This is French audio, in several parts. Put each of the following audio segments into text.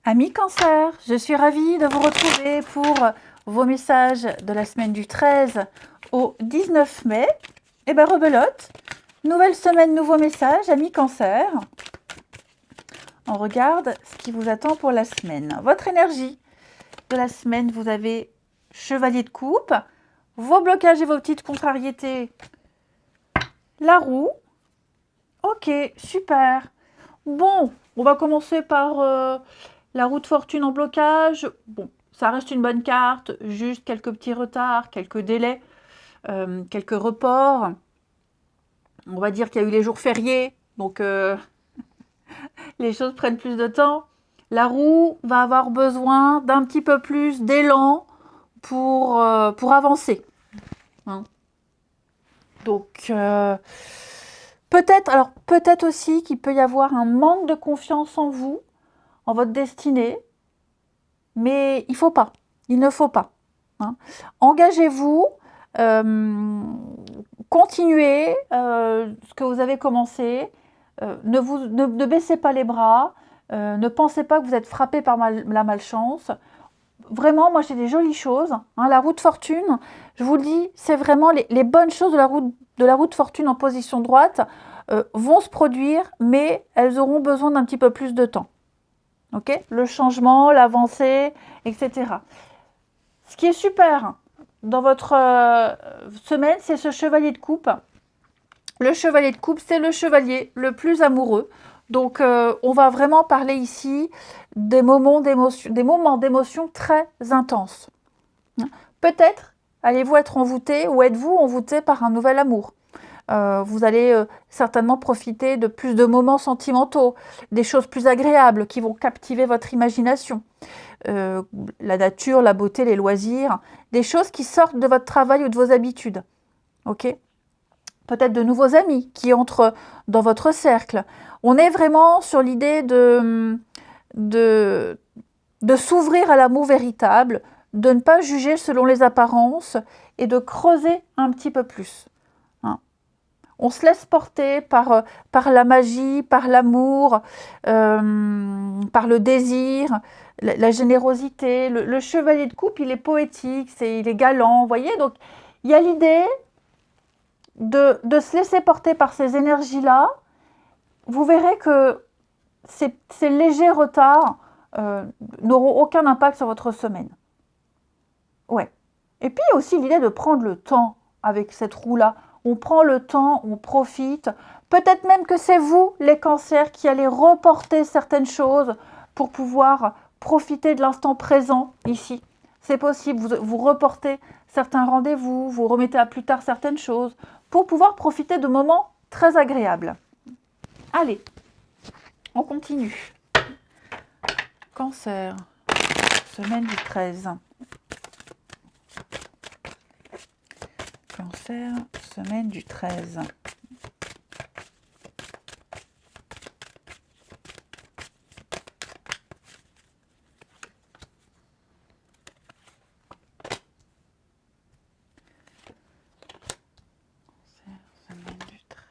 Amis Cancer, je suis ravie de vous retrouver pour vos messages de la semaine du 13 au 19 mai. Eh bien, rebelote, nouvelle semaine, nouveau message, amis Cancer. On regarde ce qui vous attend pour la semaine. Votre énergie de la semaine, vous avez Chevalier de coupe, vos blocages et vos petites contrariétés, la roue. Ok, super. Bon, on va commencer par la roue de fortune en blocage. Bon, ça reste une bonne carte, juste quelques petits retards, quelques délais, quelques reports. On va dire qu'il y a eu les jours fériés, donc les choses prennent plus de temps. La roue va avoir besoin d'un petit peu plus d'élan pour avancer. Hein. Donc, peut-être aussi qu'il peut y avoir un manque de confiance en vous, en votre destinée, mais il ne faut pas. Hein. Engagez-vous, continuez ce que vous avez commencé, ne baissez pas les bras, ne pensez pas que vous êtes frappé par la malchance. Vraiment, moi j'ai des jolies choses. Hein, la roue de fortune, je vous le dis, c'est vraiment les bonnes choses de la roue de fortune en position droite vont se produire, mais elles auront besoin d'un petit peu plus de temps. Okay, le changement, l'avancée, etc. Ce qui est super dans votre semaine, c'est ce chevalier de coupe. Le chevalier de coupe, c'est le chevalier le plus amoureux. Donc, on va vraiment parler ici des moments d'émotion très intenses. Peut-être allez-vous être envoûté ou êtes-vous envoûté par un nouvel amour. Vous allez certainement profiter de plus de moments sentimentaux, des choses plus agréables qui vont captiver votre imagination. La nature, la beauté, les loisirs, des choses qui sortent de votre travail ou de vos habitudes. Ok ? Peut-être de nouveaux amis qui entrent dans votre cercle. On est vraiment sur l'idée de s'ouvrir à l'amour véritable, de ne pas juger selon les apparences et de creuser un petit peu plus. On se laisse porter par la magie, par l'amour, par le désir, la générosité. Le chevalier de coupe, il est poétique, il est galant, vous voyez. Donc, il y a l'idée de se laisser porter par ces énergies-là. Vous verrez que ces légers retards n'auront aucun impact sur votre semaine. Ouais. Et puis, il y a aussi l'idée de prendre le temps avec cette roue-là. On prend le temps, on profite. Peut-être même que c'est vous, les cancers, qui allez reporter certaines choses pour pouvoir profiter de l'instant présent ici. C'est possible, vous reportez certains rendez-vous, vous remettez à plus tard certaines choses pour pouvoir profiter de moments très agréables. Allez, on continue. Cancer, semaine du 13. Cancer, semaine du 13. Semaine du 13.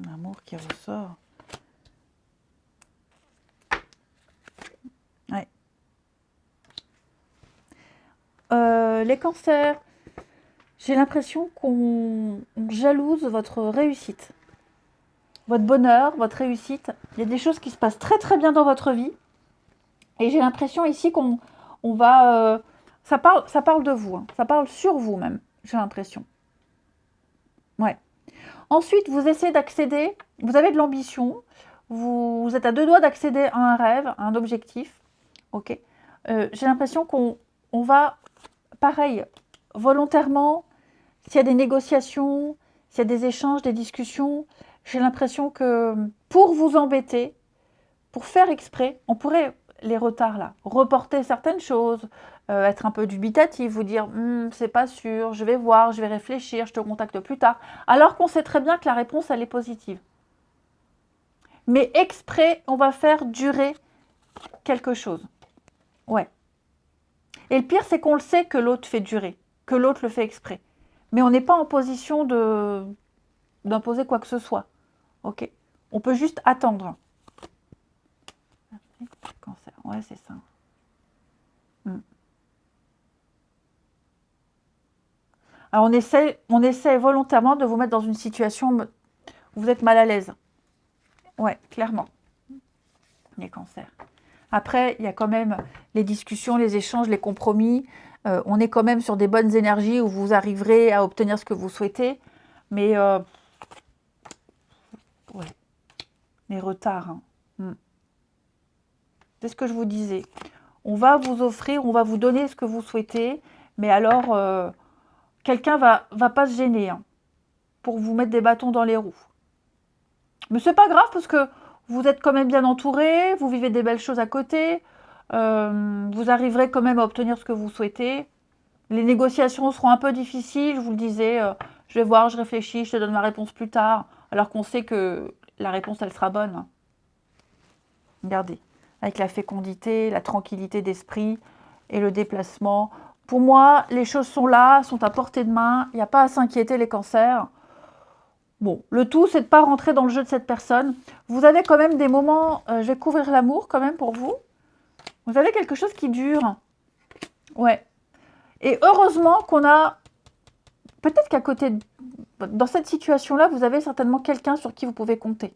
L'amour qui ressort. Ouais. Les cancers, j'ai l'impression qu'on jalouse votre réussite. Votre bonheur, votre réussite. Il y a des choses qui se passent très très bien dans votre vie. Et j'ai l'impression ici qu'on va... ça parle de vous, hein. Ça parle sur vous même, j'ai l'impression. Ouais. Ensuite, vous essayez d'accéder, vous avez de l'ambition, vous êtes à deux doigts d'accéder à un rêve, à un objectif. Ok. J'ai l'impression qu'on va, pareil, volontairement, s'il y a des négociations, s'il y a des échanges, des discussions, j'ai l'impression que pour vous embêter, pour faire exprès, on pourrait, les retards là, reporter certaines choses, être un peu dubitatif, vous dire c'est pas sûr, je vais voir, je vais réfléchir, je te contacte plus tard, alors qu'on sait très bien que la réponse elle est positive. Mais exprès, on va faire durer quelque chose. Ouais. Et le pire, c'est qu'on le sait que l'autre fait durer, que l'autre le fait exprès. Mais on n'est pas en position d'imposer quoi que ce soit. Ok. On peut juste attendre. Ouais, c'est ça. Mm. Alors, on essaie volontairement de vous mettre dans une situation où vous êtes mal à l'aise. Ouais, clairement. Les cancers. Après, il y a quand même les discussions, les échanges, les compromis. On est quand même sur des bonnes énergies où vous arriverez à obtenir ce que vous souhaitez. Mais, ouais, les retards. Hein. Mm. C'est ce que je vous disais. On va vous offrir, on va vous donner ce que vous souhaitez. Mais alors, quelqu'un va pas se gêner hein, pour vous mettre des bâtons dans les roues. Mais c'est pas grave parce que vous êtes quand même bien entouré, vous vivez des belles choses à côté, vous arriverez quand même à obtenir ce que vous souhaitez. Les négociations seront un peu difficiles, je vous le disais, je vais voir, je réfléchis, je te donne ma réponse plus tard, alors qu'on sait que la réponse, elle sera bonne. Hein. Regardez, avec la fécondité, la tranquillité d'esprit et le déplacement. Pour moi, les choses sont là, sont à portée de main, il n'y a pas à s'inquiéter les cancers. Bon, le tout, c'est de ne pas rentrer dans le jeu de cette personne. Vous avez quand même des moments, je vais couvrir l'amour quand même pour vous. Vous avez quelque chose qui dure. Ouais. Et heureusement qu'on a, peut-être qu'à côté, dans cette situation-là, vous avez certainement quelqu'un sur qui vous pouvez compter.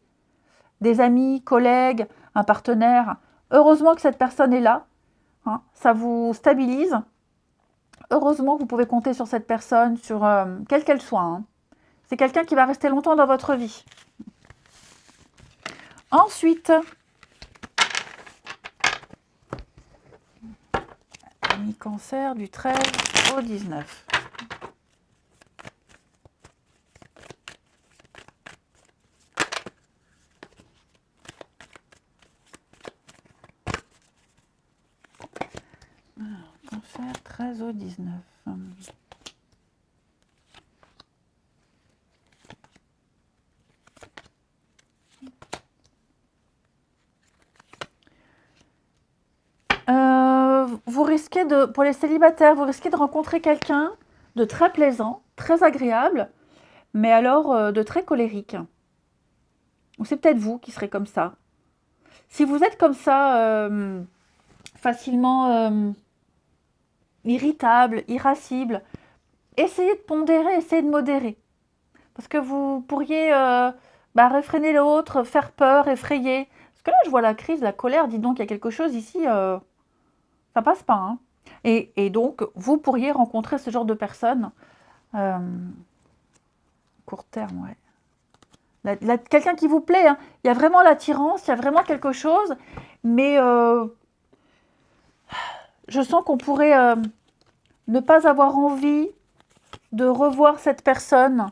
Des amis, collègues, un partenaire. Heureusement que cette personne est là. Hein, ça vous stabilise. Heureusement que vous pouvez compter sur cette personne, sur quelle qu'elle soit. Hein. C'est quelqu'un qui va rester longtemps dans votre vie. Ensuite, mi-cancer du 13 au 19. Alors, cancer 13 au 19. Vous risquez pour les célibataires, vous risquez de rencontrer quelqu'un de très plaisant, très agréable, mais alors de très colérique. Ou c'est peut-être vous qui serez comme ça. Si vous êtes comme ça, facilement irritable, irascible, essayez de pondérer, essayez de modérer. Parce que vous pourriez réfréner l'autre, faire peur, effrayer. Parce que là, je vois la crise, la colère, dis donc, il y a quelque chose ici, ça passe pas. Hein. Et donc, vous pourriez rencontrer ce genre de personnes. Court terme, ouais. Quelqu'un qui vous plaît, hein. Il y a vraiment l'attirance, il y a vraiment quelque chose, mais je sens qu'on pourrait ne pas avoir envie de revoir cette personne.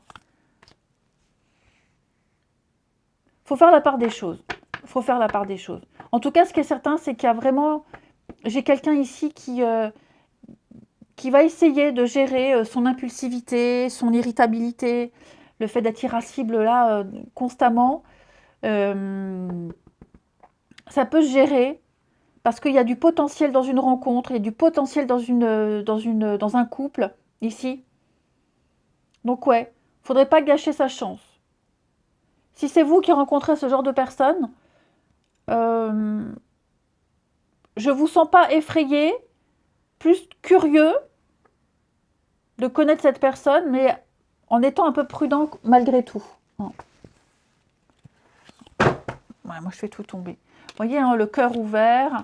Il faut faire la part des choses. Il faut faire la part des choses. En tout cas, ce qui est certain, c'est qu'il y a vraiment... J'ai quelqu'un ici qui va essayer de gérer son impulsivité, son irritabilité, le fait d'être irascible là constamment. Ça peut se gérer parce qu'il y a du potentiel dans une rencontre, il y a du potentiel dans un couple ici. Donc ouais, faudrait pas gâcher sa chance. Si c'est vous qui rencontrez ce genre de personne, je vous sens pas effrayé, plus curieux de connaître cette personne, mais en étant un peu prudent malgré tout. Ouais, moi, je fais tout tomber. Vous voyez, hein, le cœur ouvert,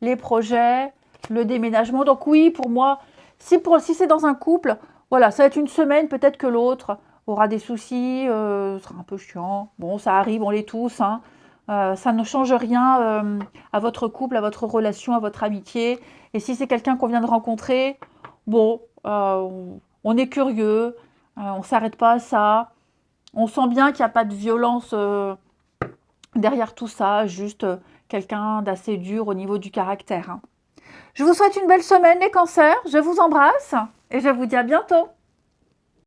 les projets, le déménagement. Donc oui, pour moi, si c'est dans un couple, voilà, ça va être une semaine, peut-être que l'autre aura des soucis, sera un peu chiant. Bon, ça arrive, on l'est tous. Hein. Ça ne change rien à votre couple, à votre relation, à votre amitié. Et si c'est quelqu'un qu'on vient de rencontrer, bon, on est curieux, on ne s'arrête pas à ça. On sent bien qu'il n'y a pas de violence derrière tout ça, juste quelqu'un d'assez dur au niveau du caractère. Hein. Je vous souhaite une belle semaine les cancers, je vous embrasse et je vous dis à bientôt.